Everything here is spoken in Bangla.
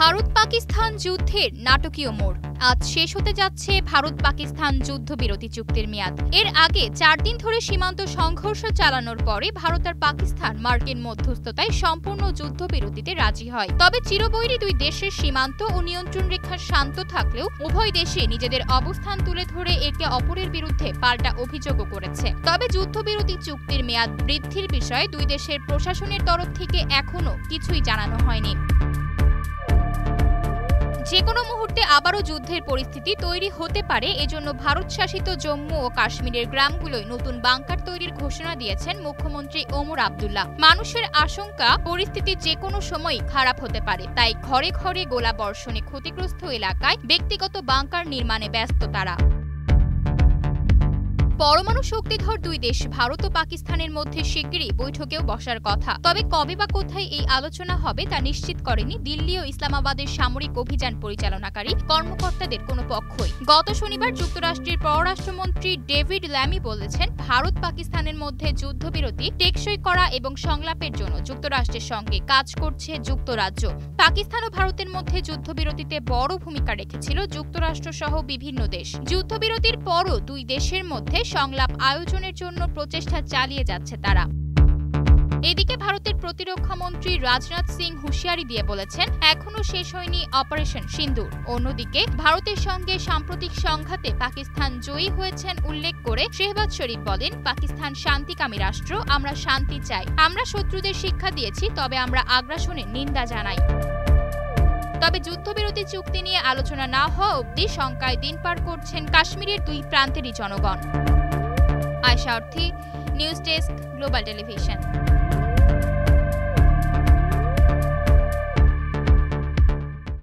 ভারত পাকিস্তান যুদ্ধের নাটকীয় মোড়। আজ শেষ হতে যাচ্ছে ভারত পাকিস্তান যুদ্ধবিরতি চুক্তির মেয়াদ। এর আগে 4 দিন ধরে সীমান্ত সংঘর্ষ চালানোর পরে ভারত আর পাকিস্তান মার্কিন মধ্যস্থতায় সম্পূর্ণ যুদ্ধবিরতিতে রাজি হয়। তবে চিরবৈরী দুই দেশের সীমান্ত ও নিয়ন্ত্রণ রেখা শান্ত থাকলেও উভয় দেশে নিজেদের অবস্থান তুলে ধরে একে অপরের বিরুদ্ধে পাল্টা অভিযোগও করেছে। তবে যুদ্ধবিরতি চুক্তির মেয়াদ বৃদ্ধির বিষয়ে দুই দেশের প্রশাসনের তরফ থেকে এখনো কিছুই জানানো হয়নি। যেকোনো মুহূর্তে আবারও যুদ্ধের পরিস্থিতি তৈরি হতে পারে, এজন্য ভারত শাসিত জম্মু ও কাশ্মীরের গ্রামগুলোয় নতুন বাংকার তৈরির ঘোষণা দিয়েছেন মুখ্যমন্ত্রী ওমর আবদুল্লাহ। মানুষের আশঙ্কা পরিস্থিতি যেকোনো সময়ই খারাপ হতে পারে, তাই ঘরে ঘরে গোলাবর্ষণে ক্ষতিগ্রস্ত এলাকায় ব্যক্তিগত বাংকার নির্মাণে ব্যস্ত তারা। পরমাণু শক্তিধর দুই দেশ ভারত ও পাকিস্তানের মধ্যে শিগগিরই বৈঠকেও বসার কথা। তবে কবে বা কোথায় এই আলোচনা হবে তা নিশ্চিত করেনি দিল্লি ও ইসলামাবাদের সামরিক অভিযান পরিচালনাকারী কর্মকর্তাদের কোনো পক্ষই। গত শনিবার যুক্তরাষ্ট্রের পররাষ্ট্রমন্ত্রী ডেভিড ল্যামি বলেছেন, ভারত পাকিস্তানের মধ্যে যুদ্ধবিরতি টেকসই করা এবং সংলাপের জন্য যুক্তরাষ্ট্রের সঙ্গে কাজ করছে যুক্তরাজ্য। পাকিস্তান ও ভারতের মধ্যে যুদ্ধবিরতিতে বড় ভূমিকা রেখেছিল যুক্তরাষ্ট্র সহ বিভিন্ন দেশ। যুদ্ধবিরতির পরও দুই দেশের মধ্যে সংলাপ আয়োজনের জন্য প্রচেষ্টা চালিয়ে যাচ্ছে তারা। এদিকে ভারতের প্রতিরক্ষা মন্ত্রী রাজনাথ সিং হুঁশিয়ারি দিয়ে বলেছেন, এখনো শেষ হয়নি অপারেশন সিন্দুর। অন্যদিকে ভারতের সঙ্গে সাম্প্রতিক সংঘাতে পাকিস্তান জয়ী হয়েছেন উল্লেখ করে শেহবাজ শরীফ বলেন, পাকিস্তান শান্তিকামী রাষ্ট্র, আমরা শান্তি চাই। আমরা শত্রুদের শিক্ষা দিয়েছি, তবে আমরা আগ্রাসনের নিন্দা জানাই। তবে যুদ্ধবিরতি চুক্তি নিয়ে আলোচনা না হওয়া অবধি শঙ্কায় দিন পার করছেন কাশ্মীরের দুই প্রান্তেরই জনগণ। আয়শা অর্থী, নিউজ ডেস্ক, গ্লোবাল টেলিভিশন।